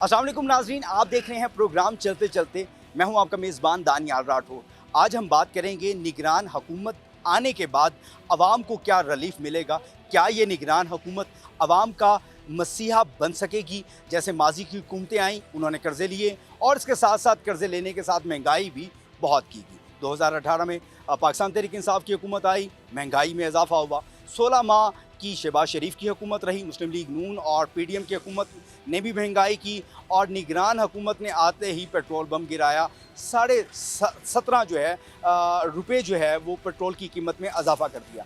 अस्सलाम वालेकुम नाज़रीन, आप देख रहे हैं प्रोग्राम चलते चलते। मैं हूं आपका मेज़बान दानियाल राठौर। आज हम बात करेंगे निगरान हुकूमत आने के बाद आवाम को क्या रिलीफ मिलेगा। क्या ये निगरान हुकूमत आवाम का मसीहा बन सकेगी। जैसे माजी की हुकूमतें आईं, उन्होंने कर्ज़े लिए और इसके साथ साथ कर्ज़े लेने के साथ महंगाई भी बहुत की गई। 2018 में पाकिस्तान तहरीक इंसाफ की हुकूमत आई, महंगाई में इजाफा हुआ। 16 माह की शहबाज शरीफ की हुकूमत रही, मुस्लिम लीग नून और PDM की हुकूमत ने भी महंगाई की और निगरान हुकूमत ने आते ही पेट्रोल बम गिराया। 17.5 जो है रुपये जो है वो पेट्रोल की कीमत में इजाफा कर दिया।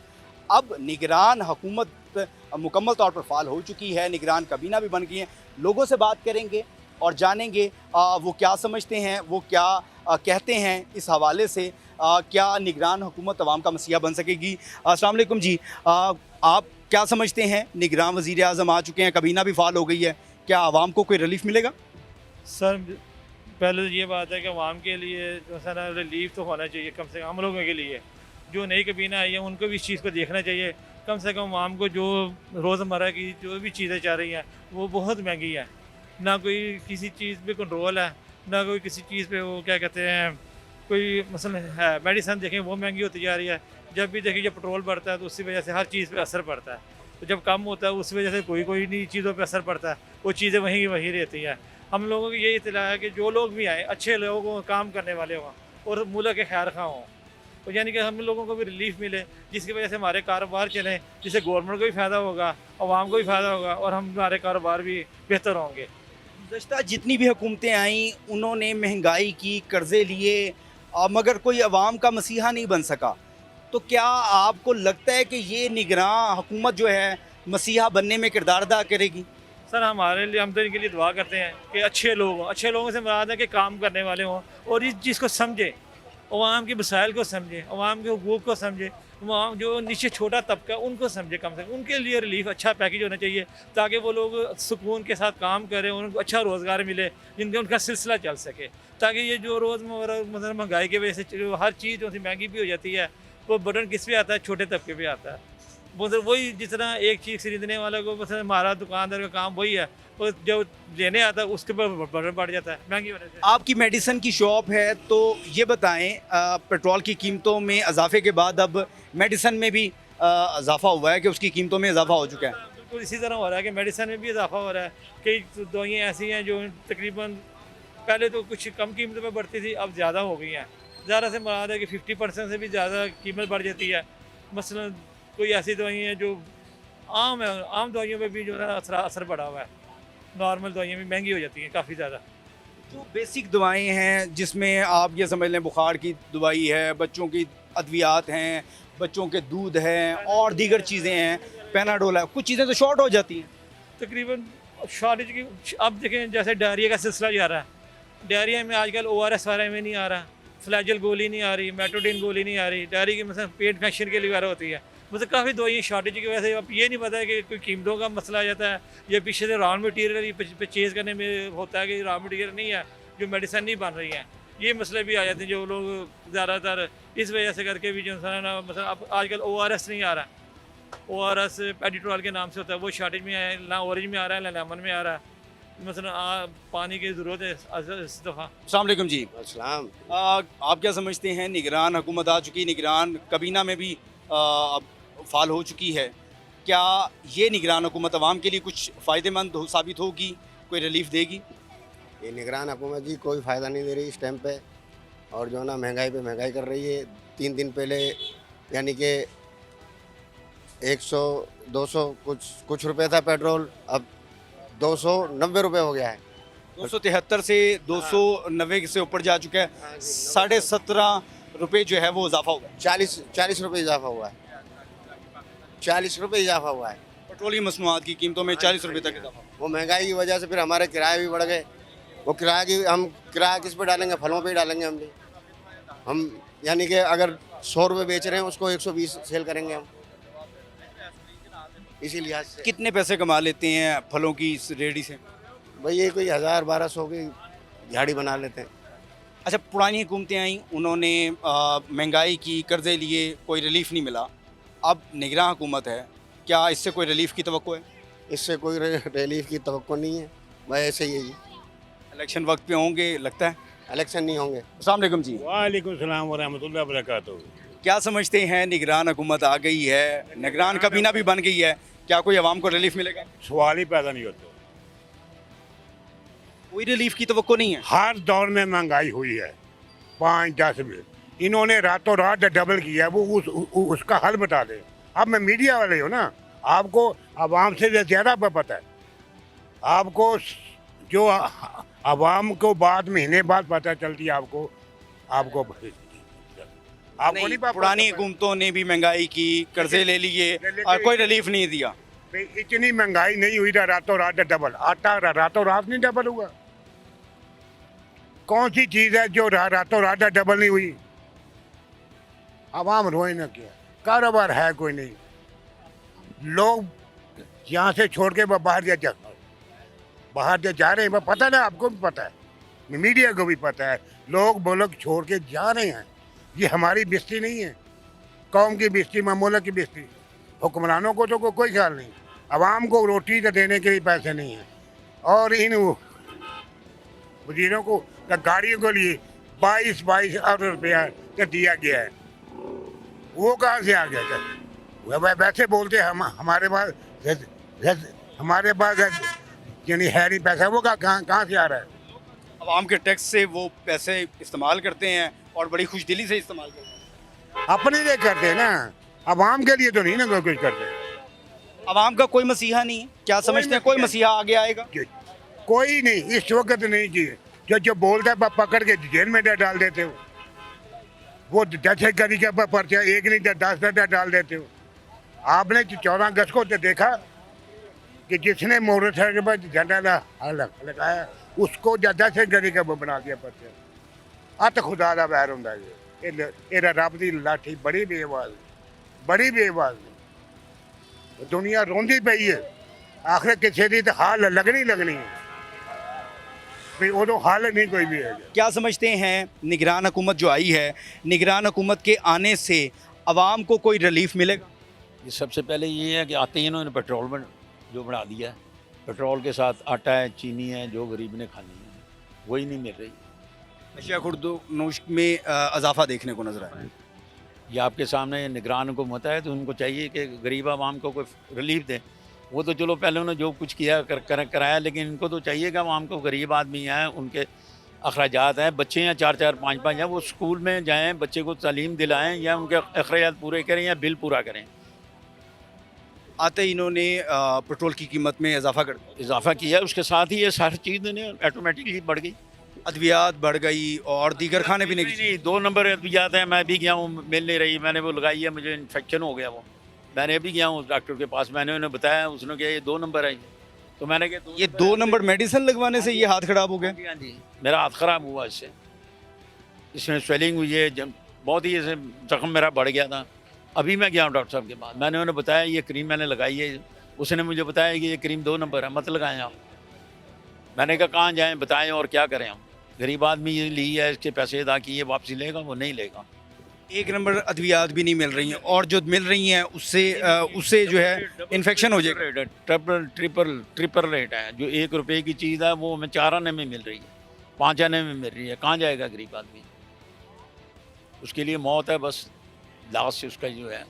अब निगरान हुकूमत मुकम्मल तौर पर फ़ाल हो चुकी है, निगरान काबीना भी बन गई है। लोगों से बात करेंगे और जानेंगे वो क्या समझते हैं, वो क्या कहते हैं इस हवाले से। क्या निगरान हुकूमत अवाम का मसीहा बन सकेगी। अस्सलाम वालेकुम जी, आप क्या समझते हैं, निगरान वज़ीर आज़म आ चुके हैं, काबीना भी फ़ाल हो गई है, क्या आवाम को कोई रिलीफ मिलेगा? सर, पहले तो ये बात है कि आवाम के लिए जो है ना रिलीफ तो होना चाहिए, कम से कम हम लोगों के लिए। जो नई काबीना आई है उनको भी इस चीज़ को देखना चाहिए। कम से कम आवाम को जो रोज़मर्रा की जो भी चीज़ें चाह रही हैं वो बहुत महंगी है। ना कोई किसी चीज़ पे कंट्रोल है, ना कोई किसी चीज़ पे वो क्या कहते हैं, कोई मसलन है। मेडिसन देखें वो महंगी होती जा रही है। जब भी देखिए जब पेट्रोल बढ़ता है तो उसकी वजह से हर चीज़ पे असर पड़ता है। तो जब कम होता है उस वजह से कोई कोई नहीं चीज़ों पे असर पड़ता है, वो चीज़ें वहीं की वहीं रहती हैं। हम लोगों की यही इत्तला है कि जो लोग भी आए अच्छे लोग हों, काम करने वाले हों और मुल्क के खैर खा हों, तो यानी कि हम लोगों को भी रिलीफ मिले, जिसकी वजह से हमारे कारोबार चलें, जिससे गवर्नमेंट को भी फ़ायदा होगा, आवाम को भी फ़ायदा होगा और हमारे कारोबार भी बेहतर होंगे। गुज़श्ता जितनी भी हुकूमतें आईं, उन्होंने महंगाई की, कर्ज़े लिए, मगर कोई अवाम का मसीहा नहीं बन सका। तो क्या आपको लगता है कि ये निगरान हुकूमत जो है मसीहा बनने में किरदार अदा करेगी? सर, हमारे लिए हम तो इनके लिए दुआ करते हैं कि अच्छे लोग हों। अच्छे लोगों से मुराद है कि काम करने वाले हों और इस चीज़ को समझें, अवाम के मसाइल को समझें, अवाम के हुकूक को समझें, अवाम जो नीचे छोटा तबका उनको समझे। कम से कम उनके लिए रिलीफ अच्छा पैकेज होना चाहिए ताकि वो लोग सुकून के साथ काम करें, उनको अच्छा रोज़गार मिले, जिनका उनका सिलसिला चल सके। ताकि ये जो रोज़मर्रा मतलब महंगाई की वजह से जो हर चीज़ जो सी महंगी भी हो जाती है, वो बर्डन किस पे आता है? छोटे तबके पे आता है। मतलब वही जिस तरह एक चीज़ खरीदने वाले को मतलब हमारा दुकानदार का काम वही है, वो जब लेने आता है उसके ऊपर बर्डन बढ़ जाता है महंगी होने से। आपकी मेडिसिन की शॉप है, तो ये बताएं, पेट्रोल की कीमतों में इजाफे के बाद अब मेडिसिन में भी इजाफा हुआ है कि उसकी कीमतों में इजाफा हो चुका है? बिल्कुल इसी तरह हो रहा है कि मेडिसिन में भी इजाफा हो रहा है। कई दवाइयाँ ऐसी हैं जो तकरीबन पहले तो कुछ कम कीमतों में बढ़ती थी, अब ज़्यादा हो गई हैं। ज़्यादा से मुराद है कि 50% से भी ज़्यादा कीमत बढ़ जाती है। मसलन कोई ऐसी दवाइयाँ हैं जो आम है, आम दवाइयों पे भी जो है असर असर पड़ा हुआ है। नॉर्मल दवाइयाँ भी महंगी हो जाती हैं काफ़ी ज़्यादा। जो बेसिक दवाएं हैं, जिसमें आप ये समझ लें बुखार की दवाई है, बच्चों की अद्वियात हैं, बच्चों के दूध हैं और दीगर चीज़ें हैं, पैनाडोल है, कुछ चीज़ें तो शॉर्ट हो जाती हैं। तकरीबन शॉर्टेज की अब देखें, जैसे डायरिया का सिलसिला जा रहा है। डायरिया में आजकल ORS वगैरह में नहीं आ रहा, फ्लैजल गोली नहीं आ रही, मेटोडिन गोली नहीं आ रही। डायरिया की मतलब पेट इन्फेक्शन के लिए वगैरह होती है। मतलब काफ़ी दवाइयाँ शॉर्टेज की वजह से अब ये नहीं पता है कि कोई कीमतों का मसला आ जाता है या पीछे से रॉ मटीरियल परचेज़ करने में होता है कि रॉ मटीरियल नहीं है, जो मेडिसिन नहीं बन रही हैं। ये मसले भी आ जाते हैं जो लोग ज़्यादातर इस वजह से करके भी जो है ना, मतलब अब आजकल ORS नहीं आ रहा। ORS पेडिट्रोल के नाम से होता है, वो शॉर्टेज में है, ना ऑरेंज में आ रहा है ना लेमन में आ रहा है। मसलन पानी की ज़रूरत है इस दफ़ा। अस्सलाम वालेकुम जी। अस्सलाम। आप क्या समझते हैं, निगरान हुकूमत आ चुकी, निगरान काबीना में भी अब फ़ाल हो चुकी है। क्या ये निगरान हुकूमत आवाम के लिए कुछ फ़ायदेमंद साबित होगी, कोई रिलीफ देगी? ये निगरान हुकूमत जी कोई फ़ायदा नहीं दे रही इस टाइम पे, और जो है ना महंगाई पे महंगाई कर रही है। 3 दिन पहले यानी कि 100 200 कुछ रुपए था पेट्रोल, अब 290 रुपए हो गया है। 273 से 290 से ऊपर जा चुका है। 17.5 रुपये जो है वो इजाफा हुआ है। 40 रुपए इजाफा हुआ है। 40 रुपए इजाफा हुआ है। पेट्रोलियम मसनूआत की कीमतों में 40 रुपये तक इजाफा। वो महंगाई की वजह से फिर हमारे किराए भी बढ़ गए। वो हम किराया किस पे डालेंगे? फलों पे ही डालेंगे हम भी। हम यानी कि अगर 100 रुपये बेच रहे हैं उसको 120 सेल करेंगे हम, इसी लिहाज से। कितने पैसे कमा लेते हैं फलों की इस रेहड़ी से? भाई ये कोई 1000-1200 की झाड़ी बना लेते हैं। अच्छा, पुरानी हुकूमतें आईं, उन्होंने महंगाई की, कर्ज़े लिए, कोई रिलीफ नहीं मिला। अब निगरान हुकूमत है, क्या इससे कोई रिलीफ की तवक्को है? इससे कोई रिलीफ की तवक्को नहीं है, भाई ऐसे ही है जी। इलेक्शन वक्त पे होंगे लगता है। इलेक्शन नहीं होंगे। अस्सलाम वालेकुम जी, वालेकुम सलाम वरहमतुल्लाहि वबरकातुहू। क्या समझते हैं निगरान हुकूमत आ गई है, निगरान kabina भी बन गई है, क्या कोई आवाम को रिलीफ मिलेगा? सवाल ही पैदा नहीं होते। कोई रिलीफ की तवक्को नहीं है। हर दौर में महंगाई हुई है 5-10 में, इन्होंने रातों रात डबल किया है। वो उसका हल बता दें। अब मैं मीडिया वाले हो ना, आपको आवाम से ज़्यादा पता है। आपको जो आवाम को बाद महीने बाद पता चलती है, आपको नहीं, पुरानी हुकूमतों ने भी महंगाई की, कर्जे ले लिए और कोई रिलीफ नहीं दिया। भाई इतनी महंगाई नहीं हुई था रातों रात डबल। आटा रातों रात नहीं डबल हुआ। कौन सी चीज़ है जो रातों रात डबल नहीं हुई? आवाम रोए ना क्या, कारोबार है कोई नहीं। लोग यहाँ से छोड़ के बाहर जा रहे हैं। पता ना, आपको भी पता है, मीडिया को भी पता है। लोग छोड़ के जा रहे हैं। ये हमारी बेइज्जती नहीं है, कौम की बेइज्जती, मुल्क की बेइज्जती। हुक्मरानों को तो कोई ख्याल नहीं। आवाम को रोटी तो देने के लिए पैसे नहीं हैं, और इन वजीरों को गाड़ियों के लिए 22 अरब रुपया दिया गया है। वो कहाँ से आ गया? वैसे बोलते हमारे पास यानी है नहीं पैसा। वो कहाँ से आ रहा है? आवाम के टैक्स से वो पैसे इस्तेमाल करते हैं और बड़ी खुशदिली से इस्तेमाल करते हैं। अपने लिए करते हैं ना, आवाम के लिए तो नहीं ना कोई कुछ करते। आवाम का कोई मसीहा नहीं है। क्या समझते हैं कोई मसीहा आगे आएगा? कोई नहीं, इस वक्त नहीं जी। जो बोलता है पकड़ के जेल में डाल देते हो। वो 10 गरी के पर्चा, एक नहीं 10 डाल देते हो। आपने 14 अगस्त को तो देखा कि जिसने मोटरसाइकिल पर झंडा लगाया उसको 10 गरी का बना दिया पर्चा। अत खुदा का वैर होंदा जी। एदा रब दी लाठी बड़ी बेआवाज दुनिया रोंदी पई है। आखिर किसी दी तो हाल लगनी है, भाई उदों हाल नहीं कोई भी है। क्या समझते हैं निगरान हुकूमत जो आई है, निगरान हुकूमत के आने से आवाम को कोई रिलीफ मिलेगा? ये सबसे पहले ये है कि आते ही इन्होंने पेट्रोल में जो बढ़ा दिया है। पेट्रोल के साथ आटा है, चीनी है, जो गरीब ने खानी है वही नहीं मिल रही। नशा खुर्दनोश में इजाफा देखने को नजर आया। ये आपके सामने निगरान हुकूमत है, तो उनको चाहिए कि गरीब आवाम को कोई रिलीफ दें। वो तो चलो पहले उन्होंने जो कुछ किया कराया, लेकिन इनको तो चाहिए कि आवाम को, गरीब आदमी हैं, उनके अखराजात हैं, बच्चे हैं 4-4, 5-5 हैं, वो स्कूल में जाएँ, बच्चे को तालीम दिलाएँ या उनके अखराजात पूरे करें या बिल पूरा करें। आते ही इन्होंने पेट्रोल की कीमत में इजाफा किया, उसके साथ ही ये सारी चीज़ ऑटोमेटिकली बढ़ गई। अद्वियात बढ़ गई और दीगर खाने पीने की नहीं, 2 नंबर अद्वियात हैं। मैं भी गया हूँ, मिल नहीं रही। मैंने वो लगाई है, मुझे इन्फेक्शन हो गया। वो मैंने अभी गया हूँ डॉक्टर के पास, मैंने उन्हें बताया, उसने कहा ये 2 नंबर है। तो मैंने कहा ये 2 नंबर मेडिसिन लगवाने से ये हाथ खराब हो गया? हाँ जी, मेरा हाथ ख़राब हुआ इससे। इसमें स्वेलिंग हुई है, बहुत ही ऐसे जख्म मेरा बढ़ गया था। अभी मैं गया हूँ डॉक्टर साहब के पास, मैंने उन्हें बताया ये क्रीम मैंने लगाई है। उसने मुझे बताया कि ये क्रीम 2 नंबर है, मत लगाएं आप। मैंने कहा कहाँ जाएँ, बताएं और क्या करें हम। गरीब आदमी ये ली है, इसके पैसे अदा किए, वापसी लेगा? वो नहीं लेगा। 1 नंबर अद्वियात भी नहीं मिल रही हैं, और जो मिल रही हैं उससे जो है इन्फेक्शन हो जाएगा। ट्रिपल रेट है। जो 1 रुपये की चीज़ है वो हमें 4 आने में मिल रही है, 5 आने में मिल रही है। कहाँ जाएगा गरीब आदमी? उसके लिए मौत है बस। लास्ट से उसका जो है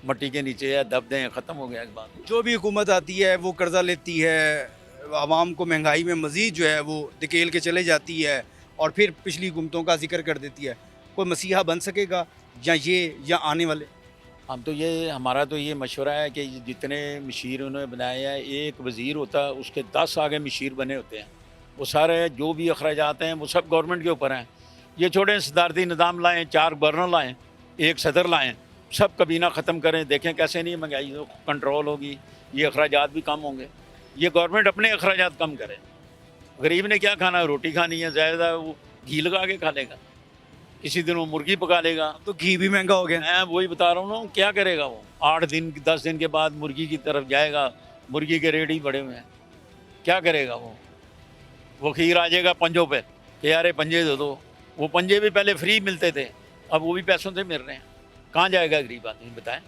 मट्टी के नीचे है, दब दें, ख़त्म हो गया इस बात। जो भी हुकूमत आती है वो कर्जा लेती है, आवाम को महंगाई में मज़ीद जो है वो धकेल के चले जाती है और फिर पिछली हुकूमतों का जिक्र कर देती है। कोई मसीहा बन सकेगा या आने वाले? हम तो ये, हमारा तो ये मशवरा है कि जितने मशीर उन्होंने बनाए हैं, एक वज़ीर होता है उसके 10 आगे मशीर बने होते हैं। वो सारे जो भी अखराजात हैं वो सब गवर्नमेंट के ऊपर हैं। ये छोटे सदारती निज़ाम लाएँ, 4 गवर्नर लाएँ, 1 सदर लाएँ, सब कबीना ख़त्म करें, देखें कैसे नहीं महंगाई कंट्रोल होगी, ये अखराजात भी कम होंगे। ये गवर्नमेंट अपने अखराजात कम करे। गरीब ने क्या खाना है? रोटी खानी है, ज़्यादा वो घी लगा के खा लेगा, किसी दिन वो मुर्गी पका लेगा। तो घी भी महंगा हो गया। मैं वही बता रहा हूँ ना, क्या करेगा वो? 8 दिन 10 दिन के बाद मुर्गी की तरफ जाएगा, मुर्गी के रेट ही बढ़े हुए हैं, क्या करेगा वो खीर आ जाएगा पंजों पे कि यार पंजे दे दो। वो पंजे भी पहले फ्री मिलते थे, अब वो भी पैसों से मिल रहे हैं। कहाँ जाएगा गरीब आदमी बताएं?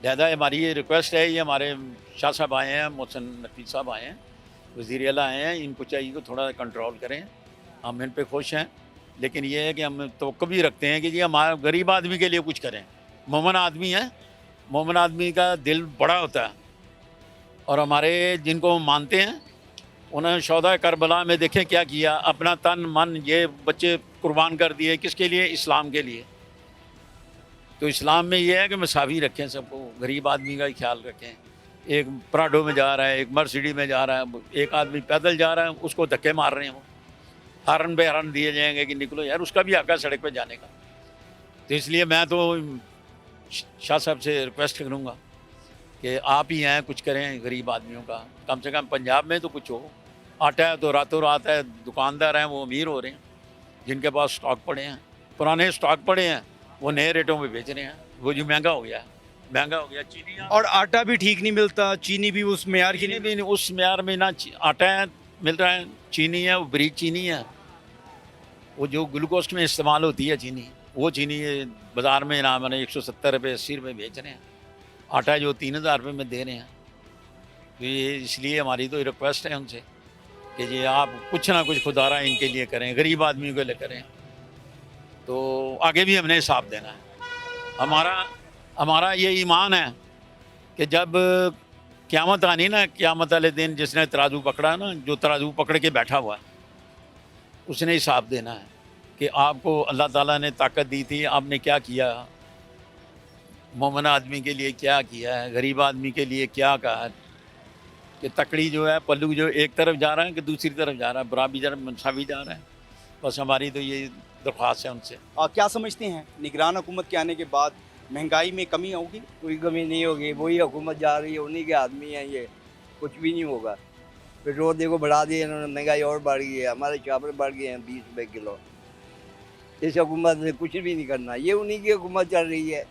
लिहाजा हमारी ये रिक्वेस्ट है, ये हमारे शाह साहब आए हैं, मोहसिन नकवी साहब आए हैं, वज़ीर आला आए हैं, इनको चाहिए कि थोड़ा कंट्रोल करें। हम इन पे खुश हैं, लेकिन ये है कि हम तवक्को भी रखते हैं कि जी हमारा गरीब आदमी के लिए कुछ करें। मोमिन आदमी है, मोमिन आदमी का दिल बड़ा होता है, और हमारे जिनको हम मानते हैं उन्होंने शौदा करबला में देखें क्या किया, अपना तन मन ये बच्चे कुर्बान कर दिए, किसके लिए? इस्लाम के लिए। तो इस्लाम में ये है कि मसावी रखें सबको, गरीब आदमी का ही ख्याल रखें। एक प्राडो में जा रहा है, एक मर्सिडी में जा रहा है, एक आदमी पैदल जा रहा है, उसको धक्के मार रहे हैं, वो हारन पे हारन दिए जाएंगे कि निकलो यार, उसका भी हक है सड़क पे जाने का। तो इसलिए मैं तो शाह साहब से रिक्वेस्ट करूँगा कि आप ही हैं, कुछ करें गरीब आदमियों का। कम से कम पंजाब में तो कुछ हो। आटा है तो रातों रात है, दुकानदार हैं वो अमीर हो रहे हैं, जिनके पास स्टॉक पड़े हैं, पुराने स्टॉक पड़े हैं, वो नए रेटों पे बेच रहे हैं। वो जो महंगा हो गया है, महंगा हो गया। चीनी और आटा भी ठीक नहीं मिलता, चीनी भी उस मेयार की चीनी नहीं। भी उस म्यार में ना आटा है मिल रहा है, चीनी है वो ब्रीज चीनी है, वो जो ग्लूकोज में इस्तेमाल होती है चीनी, वो चीनी बाज़ार में ना मैंने 170 रुपये 80 रुपये बेच रहे हैं। आटा जो 3000 रुपये में दे रहे हैं। तो ये इसलिए हमारी तो रिक्वेस्ट है उनसे कि जी आप कुछ ना कुछ खुदारा इनके लिए करें, गरीब आदमियों के लिए करें। तो आगे भी हमने हिसाब देना है। हमारा ये ईमान है कि जब क़यामत आनी ना, क़यामत वाले दिन जिसने तराजू पकड़ा ना, जो तराजू पकड़ के बैठा हुआ है, उसने हिसाब देना है कि आपको अल्लाह ताला ने ताकत दी थी, आपने क्या किया, मोमिन आदमी के लिए क्या किया है, गरीब आदमी के लिए क्या कहा। कि तकड़ी जो है, पल्लू जो एक तरफ जा रहा है कि दूसरी तरफ जा रहा है, बराबरी तरफ मनसावी जा रहा है। बस हमारी तो ये दरख्वास्त है उनसे। क्या समझते हैं निगरान हुकूमत के आने के बाद महंगाई में कमी होगी? कोई कमी नहीं होगी, वही हुकूमत जा रही है, उन्हीं के आदमी हैं ये, कुछ भी नहीं होगा। पेट्रोल देखो बढ़ा दिए इन्होंने, महंगाई और बढ़ गई है, हमारे चावल बढ़ गए हैं 20 रुपये किलो। इस हुकूमत ने कुछ भी नहीं करना, ये उन्हीं की हुकूमत चल रही है,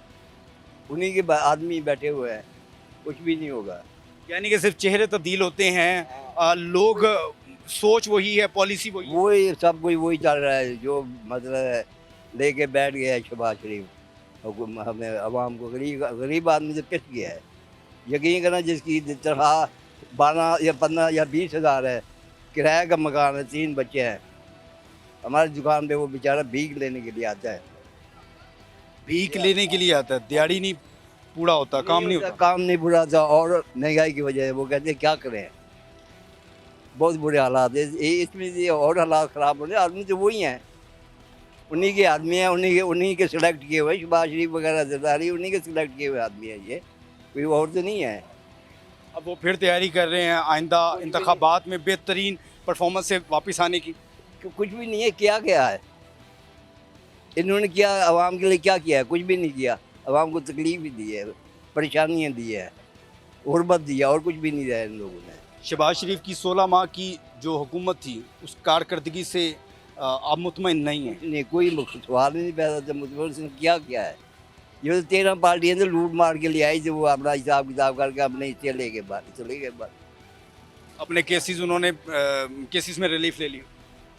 उन्हीं के आदमी बैठे हुए हैं, कुछ भी नहीं होगा। यानी कि सिर्फ चेहरे तब्दील होते हैं, लोग सोच वही है, पॉलिसी वही है। वही सब कुछ वही चल रहा है, जो मतलब है लेके बैठ गया है शहबाज शरीफ। हुकूमत हमें आवाम को, गरीब आदमी से पिस गया है। यकीन करना, जिसकी तनख्वाह 12 या 15 या 20 हज़ार है, किराए का मकान है, 3 बच्चे हैं, हमारी दुकान पे वो बेचारा भीख लेने के लिए आता है। भीख लेने के लिए आता है, दिहाड़ी नहीं पूरा होता, काम नहीं होता। काम नहीं पूरा होता, और महंगाई की वजह है। वो कहते हैं क्या करें, बहुत बुरे हालात है। इसमें ये और हालात ख़राब हो रहे हैं। आदमी तो वही हैं, उन्हीं के आदमी हैं, उन्हीं के सिलेक्ट किए हुए, शहबाज शरीफ वगैरह जरदारी उन्हीं के सिलेक्ट किए हुए आदमी हैं, ये कोई और तो नहीं है। अब वो फिर तैयारी कर रहे हैं आइंदा इंतखाबात में बेहतरीन परफॉर्मेंस से वापस आने की। कुछ भी नहीं है, क्या है इन्होंने, क्या आवाम के लिए क्या किया है? कुछ भी नहीं किया। आवाम को तकलीफ ही दी है, परेशानियाँ दी है, गुर्बत दी है, और कुछ भी नहीं दिया इन लोगों ने। शहबाज शरीफ की 16 माह की जो हुकूमत थी, उस कारकर्दगी से आप मुतमईन नहीं हैं? नहीं, कोई सवाल ही नहीं पैदा था। मुझे क्या है, ये तो 13 पार्टियाँ तो लूट मार के ले आई थी, वो अपना हिसाब किताब करके अपने चले गए बाद। अपने केसेस उन्होंने केसेस में रिलीफ ले लिया।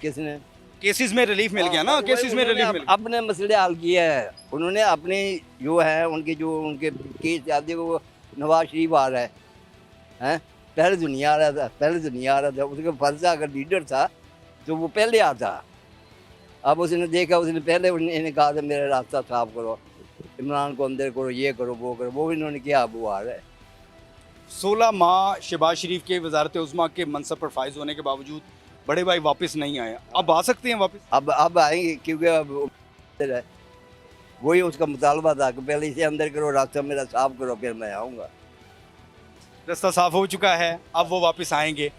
किसने? केसेस में रिलीफ मिल गया ना, केसेस में रिलीफ मिल गया। अपने मसले हल किए हैं उन्होंने, अपने जो है उनके केस जाते, वो नवाज शरीफ आ रहा है, पहले दुनिया आ रहा था, उसका फर्ज अगर लीडर था तो वो पहले आता। अब उसने देखा, उसने पहले इन्हें कहा था मेरा रास्ता साफ करो, इमरान को अंदर करो, ये करो, वो करो, वो इन्होंने किया। अब वो आ रहा है। 16 माह शहबाज शरीफ के वजारत उज़्मा के मनसब पर फाइज होने के बावजूद बड़े भाई वापस नहीं आए, अब आ सकते हैं वापस? अब आएंगे, क्योंकि अब है वही उसका मुतालबा था कि पहले इसे अंदर करो, रास्ता मेरा साफ करो, फिर मैं आऊँगा। रास्ता साफ हो चुका है, अब वो वापस आएंगे।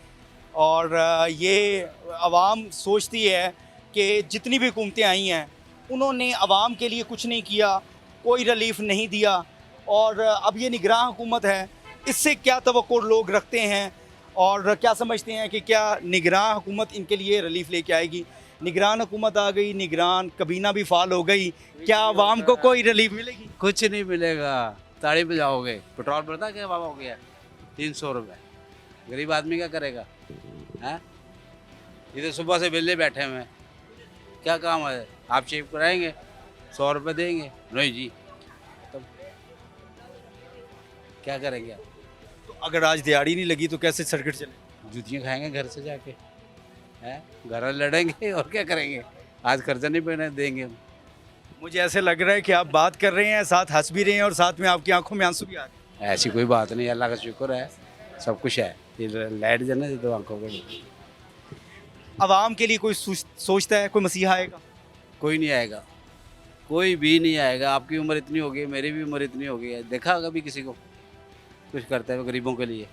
और ये अवाम सोचती है कि जितनी भी हुकूमतें आई हैं उन्होंने अवाम के लिए कुछ नहीं किया, कोई रिलीफ नहीं दिया, और अब ये निगरान हुकूमत है, इससे क्या तवक्को लोग रखते हैं और क्या समझते हैं कि क्या निगरान हुकूमत इनके लिए रिलीफ लेके आएगी? निगरान हुकूमत आ गई, निगरान कबीना भी फाल हो गई, क्या आवाम को कोई रिलीफ मिलेगी? कुछ नहीं मिलेगा, ताड़ी बजाओगे। पेट्रोल बढ़ता क्या भाव हो गया, 300 रुपये। गरीब आदमी क्या करेगा? हैं, इधर सुबह से वेले बैठे हुए हैं, क्या काम है? आप शेव कराएंगे, 100 रुपये देंगे, नहीं जी, तब क्या करेंगे आप? तो अगर आज दिहाड़ी नहीं लगी तो कैसे सर्किट चले? जूतियाँ खाएंगे घर से जाके, हैं घर लड़ेंगे और क्या करेंगे। आज खर्चा नहीं पड़ने देंगे हम। मुझे ऐसे लग रहा है कि आप बात कर रहे हैं, साथ हंस भी रहे हैं और साथ में आपकी आंखों में आंसू भी आ रहे हैं। ऐसी कोई बात नहीं, अल्लाह का शुक्र है, सब कुछ है। ये लाइट जलने दे दो आंखों को। आवाम के लिए कोई सोचता है कोई मसीहा आएगा? कोई नहीं आएगा, कोई भी नहीं आएगा। आपकी उम्र इतनी हो गई, मेरी भी उम्र इतनी हो गई है, देखा कभी किसी को कुछ करते हुए गरीबों के लिए?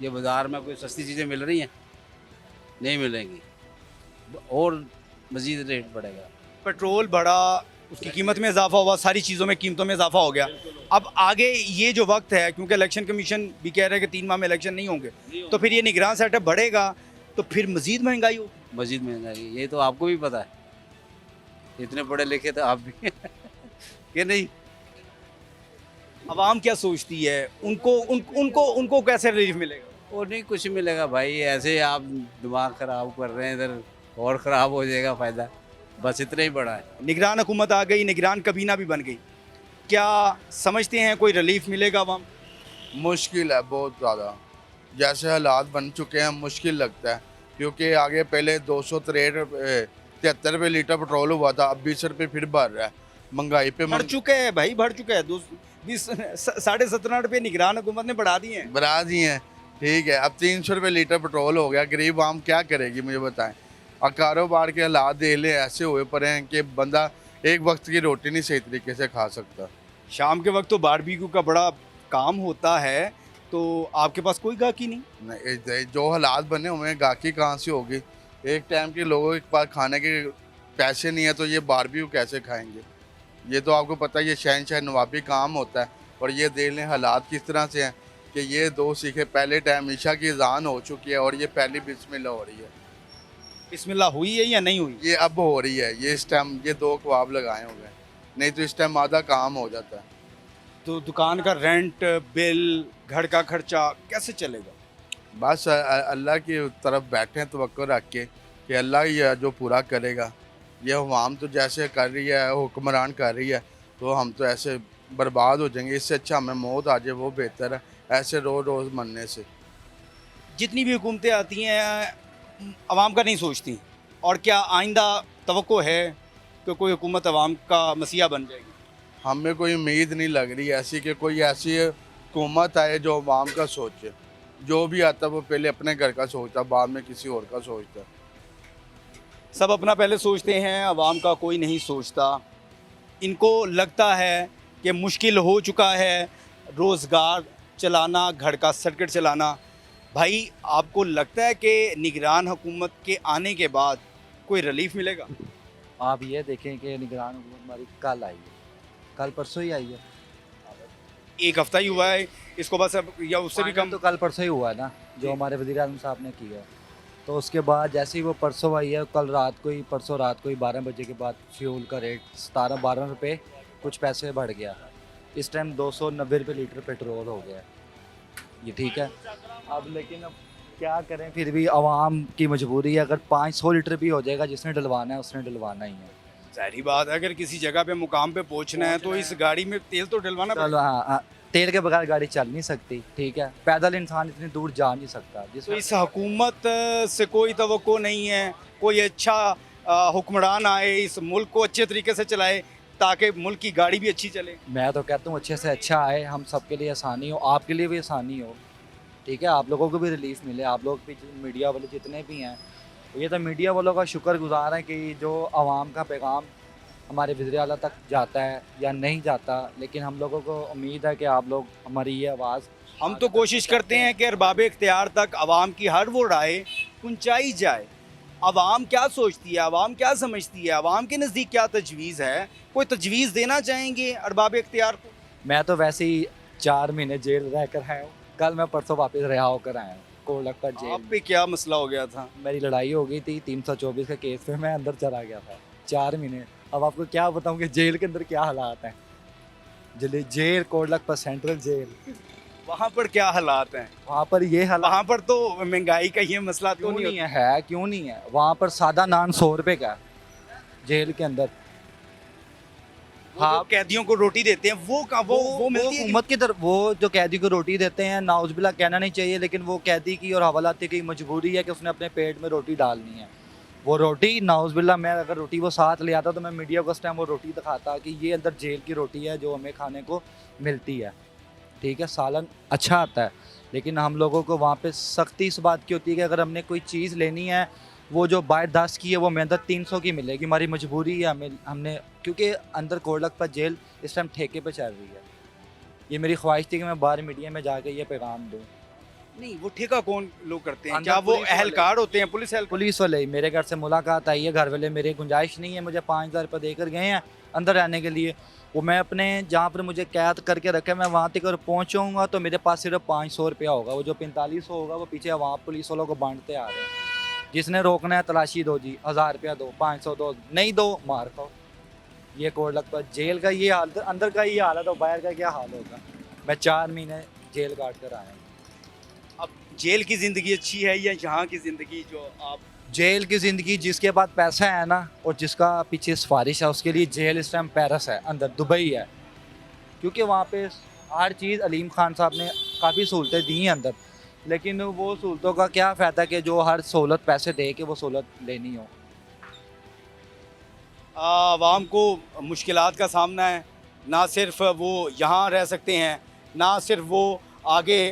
ये बाज़ार में कोई सस्ती चीज़ें मिल रही हैं? नहीं मिलेंगी, और मज़ीद रेट बढ़ेगा। पेट्रोल बढ़ा, उसकी कीमत में इजाफा हुआ, सारी चीज़ों में कीमतों में इजाफा हो गया। अब आगे ये जो वक्त है, क्योंकि इलेक्शन कमीशन भी कह रहा है कि 3 माह में इलेक्शन नहीं होंगे, तो फिर ये निगरान सेटअप बढ़ेगा तो फिर मज़ीद महंगाई होगी। मज़ीद महंगाई, ये तो आपको भी पता है, इतने पढ़े लिखे तो आप भी कि नहीं। आवाम क्या सोचती है, उनको कैसे रिलीफ मिलेगा? और नहीं कुछ मिलेगा भाई, ऐसे आप दिमाग ख़राब कर रहे हैं, इधर और ख़राब हो जाएगा फ़ायदा, बस इतना ही बड़ा है। निगरान हुकूमत आ गई, निगरान कबीना भी बन गई, क्या समझते हैं कोई रिलीफ मिलेगा आवाम? मुश्किल है बहुत ज़्यादा, जैसे हालात बन चुके हैं मुश्किल लगता है, क्योंकि आगे पहले 263 रुपये लीटर पेट्रोल हुआ था, अब 20 रुपये फिर बढ़ रहा है। महंगाई पे बढ़ चुके हैं भाई, बढ़ चुके हैं। 17.5 रुपये निगरान हुकूमत ने बढ़ा दिए हैं। बढ़ा दिए हैं, ठीक है। अब 300 रुपये लीटर पेट्रोल हो गया, गरीब आम क्या करेगी मुझे बताएं। और कारोबार के हालात देख लें, ऐसे हुए पड़े हैं कि बंदा एक वक्त की रोटी नहीं सही तरीके से खा सकता। शाम के वक्त तो बारबेक्यू का बड़ा काम होता है, तो आपके पास कोई गाहकी नहीं? नहीं, जो हालात बने हुए हैं, गाहकी कहाँ से होगी? एक टाइम के लोगों के पास खाने के पैसे नहीं है, तो ये बारबेक्यू कैसे खाएंगे? ये तो आपको पता है, ये शहनशाह नवाबी काम होता है। और ये देख लें हालात किस तरह से हैं कि ये 2 सीखे पहले टाइम ईशा की अज़ान हो चुकी है और ये पहली बिस्मिल्लाह हो रही है। बिस्मिल्लाह हुई है या नहीं हुई? ये अब हो रही है, ये इस टाइम ये 2 ख्वाब लगाए हुए हैं, नहीं तो इस टाइम आधा काम हो जाता है। तो दुकान का रेंट बिल, घर का खर्चा कैसे चलेगा? बस अल्लाह की तरफ बैठे हैं तवक्कुल रख के कि अल्लाह ही है जो पूरा करेगा। ये अवाम तो जैसे कर रही है, हुक्मरान कर रही है, तो हम तो ऐसे बर्बाद हो जाएंगे। इससे अच्छा हमें मौत आ जाए वो बेहतर है, ऐसे रोज़ रोज़ मरने से। जितनी भी हुकूमतें आती हैं आवाम का नहीं सोचती, और क्या आइंदा तवक्को है कि कोई हुकूमत आवाम का मसीहा बन जाएगी? हमें कोई उम्मीद नहीं लग रही ऐसी कि कोई ऐसी हुकूमत आए जो अवाम का सोचे। जो भी आता है वो पहले अपने घर का सोचता, बाद में किसी और का सोचता। सब अपना पहले सोचते हैं, आवाम का कोई नहीं सोचता। इनको लगता है कि मुश्किल हो चुका है रोज़गार चलाना, घर का सर्किट चलाना। भाई आपको लगता है कि निगरान हुकूमत के आने के बाद कोई रिलीफ मिलेगा? आप ये देखें कि निगरान हुकूमत हमारी कल आई है, कल परसों ही आई है। एक हफ्ता ही हुआ है इसको, बस अब या उससे भी कम। तो कल परसों ही हुआ है ना, जो हमारे वज़ीर आज़म साहब ने किया। तो उसके बाद जैसे ही वो परसों आई है, कल रात को ही, परसों रात को ही 12 बजे के बाद फ्यूल का रेट 17-12 रुपये कुछ पैसे बढ़ गया। इस टाइम 290 रुपये लीटर पेट्रोल हो गया। ये ठीक है, अब लेकिन अब क्या करें, फिर भी आवाम की मजबूरी है। अगर 500 लीटर भी हो जाएगा, जिसने डलवाना है उसने डलवाना ही है। जाहिर बात है, अगर किसी जगह पे मुकाम पे पहुंचना है तो इस गाड़ी में तेल तो डलवाना चलो पड़ेगा। हाँ, तेल के बगैर गाड़ी चल नहीं सकती, ठीक है। पैदल इंसान इतनी दूर जा नहीं सकता। तो इस हुकूमत से कोई तवक्को नहीं है, कोई अच्छा हुक्मरान आए, इस मुल्क को अच्छे तरीके से चलाए ताकि मुल्क की गाड़ी भी अच्छी चले। मैं तो कहता हूँ अच्छे से अच्छा आए, हम सबके लिए आसानी हो, आपके लिए भी आसानी हो, ठीक है। आप लोगों को भी रिलीफ मिले, आप लोग भी, मीडिया वाले जितने भी हैं, ये तो मीडिया वालों का शुक्रगुजार है कि जो आवाम का पैगाम हमारे वज़ीर आला तक जाता है या नहीं जाता, लेकिन हम लोगों को उम्मीद है कि आप लोग हमारी ये आवाज़, हम तो कोशिश करते हैं कि अरबाब इख्तियार तक आवाम की हर वो राय पहुँचाई जाए। आवाम क्या सोचती है, आवाम क्या समझती है, आवाम के नज़दीक क्या तजवीज़ है, कोई तजवीज़ देना चाहेंगे अरबाब इख्तियार को? मैं तो वैसे ही 4 महीने जेल रह कर आया हूँ, कल मैं परसों वापस रिहा होकर आया हूँ कोलकाता जेल। आप पे क्या मसला हो गया था? मेरी लड़ाई हो गई थी 324 के केस पे, मैं अंदर चला गया था 4 महीने। अब आपको क्या बताऊँ कि जेल के अंदर क्या हालात हैं। जेल कोलकाता सेंट्रल जेल, वहाँ पर क्या हालात हैं? वहाँ पर ये हालात, वहाँ पर तो महंगाई का ये मसला तो क्यों नहीं नहीं है, क्यों नहीं है। वहाँ पर सादा नान 100 रुपये का है जेल के अंदर। वो जो कैदियों को रोटी देते हैं वो मिलती है हुकूमत की तरफ, वो जो कैदी को रोटी देते हैं, नाउज़बिल्ला कहना नहीं चाहिए, लेकिन वो कैदी की और हवालाती की मजबूरी है कि उसने अपने पेट में रोटी डालनी है। वो रोटी नाउज़बिल्ला, मैं अगर रोटी वो साथ ले आता तो मैं मीडिया को उस टाइम वो रोटी दिखाता कि ये अंदर जेल की रोटी है जो हमें खाने को मिलती है। ठीक है, सालन अच्छा आता है, लेकिन हम लोगों को वहाँ पे सख्ती इस बात की होती है कि अगर हमने कोई चीज़ लेनी है, वो जो बाहर 10 की है वो हमें अंदर 300 की मिलेगी। हमारी मजबूरी है, हमने क्योंकि अंदर कोटलखपत जेल इस टाइम ठेके पे चल रही है। ये मेरी ख्वाहिश थी कि मैं बाहर मीडिया में जाके ये पैगाम दूँ। नहीं, वो ठेका कौन लोग करते हैं? अंदर क्या वो पुलिस वाले। एहलकार होते हैं, पुलिस एहलकार? पुलिस वाले मेरे घर से मुलाकात आई है, घर वाले मेरी गुंजाइश नहीं है, मुझे 5000 रुपये देकर गए हैं अंदर रहने के लिए। वो मैं अपने जहाँ पर मुझे कैद करके रखे, मैं वहाँ तक अगर पहुँचूँगा तो मेरे पास सिर्फ 500 रुपया होगा। वो जो 4500 होगा वो पीछे वहाँ पुलिस वालों को बांटते आ रहे हैं। जिसने रोकना है तलाशी दो जी, 1000 रुपया दो, 500 दो, नहीं दो मार खाओ। ये कोटलखपत जेल का ये हाल, अंदर का ये हाल है तो बाहर का क्या हाल होगा। मैं 4 महीने जेल काट कर आया हूँ। अब जेल की ज़िंदगी अच्छी है या यहाँ की ज़िंदगी जो आप? जेल की ज़िंदगी, जिसके पास पैसा है ना और जिसका पीछे सिफारिश है, उसके लिए जेल इस टाइम पेरिस है, अंदर दुबई है। क्योंकि वहाँ पे हर चीज़ अलीम खान साहब ने काफ़ी सहूलतें दी हैं अंदर, लेकिन वो सहूलतों का क्या फ़ायदा कि जो हर सहूलत पैसे दे के वो सहूलत लेनी हो। आवाम को मुश्किलात का सामना है, ना सिर्फ वो यहाँ रह सकते हैं, ना सिर्फ वो आगे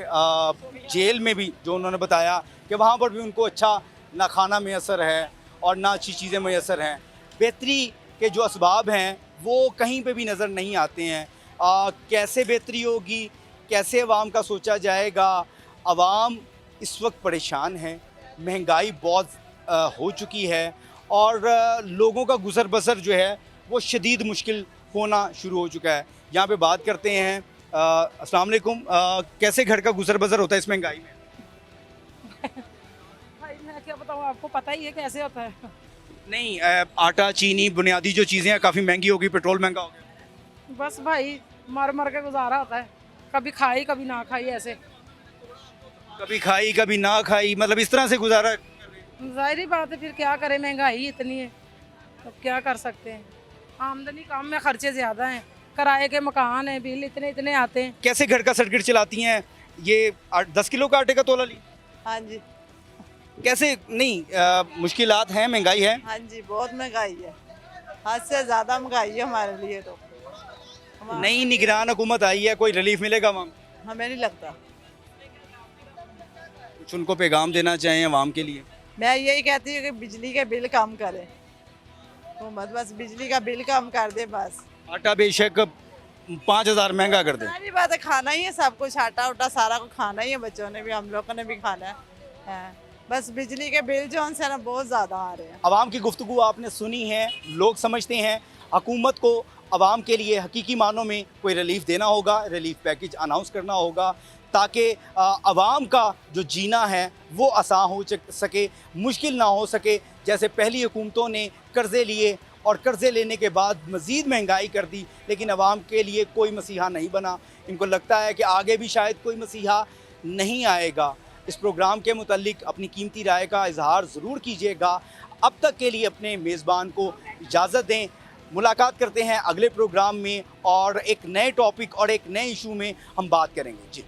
जेल में भी जो उन्होंने बताया कि वहाँ पर भी उनको अच्छा ना खाना मैसर है और ना अच्छी चीज़ें मैसर हैं। बेहतरी के जो असबाब हैं वो कहीं पे भी नज़र नहीं आते हैं। कैसे बेहतरी होगी, कैसे अवाम का सोचा जाएगा? अवाम इस वक्त परेशान है, महंगाई बहुत हो चुकी है और लोगों का गुज़र बसर जो है वो शदीद मुश्किल होना शुरू हो चुका है। यहाँ पे बात करते हैं। अस्सलाम वालेकुम, कैसे घर का गुज़र बसर होता है इस महंगाई में? भाई मैं क्या बताऊँ, आपको पता ही है कैसे होता है। नहीं, आटा चीनी बुनियादी जो चीज़ें हैं काफ़ी महंगी हो गई, पेट्रोल महंगा हो गया। बस भाई मर मर के गुजारा होता है, कभी खाई कभी ना खाई, ऐसे कभी खाई कभी ना खाई, मतलब इस तरह से गुजारा। जाहिर ही बात है, फिर क्या करें, महंगाई इतनी है तो क्या कर सकते हैं। आमदनी कम में खर्चे ज़्यादा हैं, किराए के मकान हैं, बिल इतने इतने आते हैं। कैसे घर का सर्किट चलाती हैं? ये 10 किलो का आटे का तोला ली? हाँ जी, कैसे? नहीं, मुश्किलात हैं, महंगाई है। हाँ जी, बहुत महंगाई है, हद से ज़्यादा महंगाई है हमारे लिए तो। नई निगरान हुकूमत आई है, कोई रिलीफ मिलेगा वहाँ? हमें नहीं लगता। कुछ उनको पैगाम देना चाहें अवाम के लिए? मैं यही कहती हूँ कि बिजली के बिल कम करें, हुकूमत बस बिजली का बिल कम कर दे बस। आटा बेशक 5000 महंगा कर दे। सारी बात है, खाना ही है सब कुछ, आटा उटा सारा कुछ खाना ही है, बच्चों ने भी हम लोगों ने भी खाना है। बस बिजली के बिल जो उनसे ना बहुत ज़्यादा आ रहे हैं। अवाम की गुफ्तगू आपने सुनी है। लोग समझते हैं हुकूमत को अवाम के लिए हकीकी मानों में कोई रिलीफ देना होगा, रिलीफ पैकेज अनाउंस करना होगा ताकि अवाम का जो जीना है वो आसान हो सके, मुश्किल ना हो सके। जैसे पहली हुकूमतों ने कर्ज़े लिए और कर्ज़े लेने के बाद मज़ीद महंगाई कर दी, लेकिन अवाम के लिए कोई मसीहा नहीं बना। इनको लगता है कि आगे भी शायद कोई मसीहा नहीं आएगा। इस प्रोग्राम के मुतालिक अपनी कीमती राय का इजहार ज़रूर कीजिएगा। अब तक के लिए अपने मेज़बान को इजाज़त दें। मुलाकात करते हैं अगले प्रोग्राम में और एक नए टॉपिक और एक नए इशू में हम बात करेंगे जी।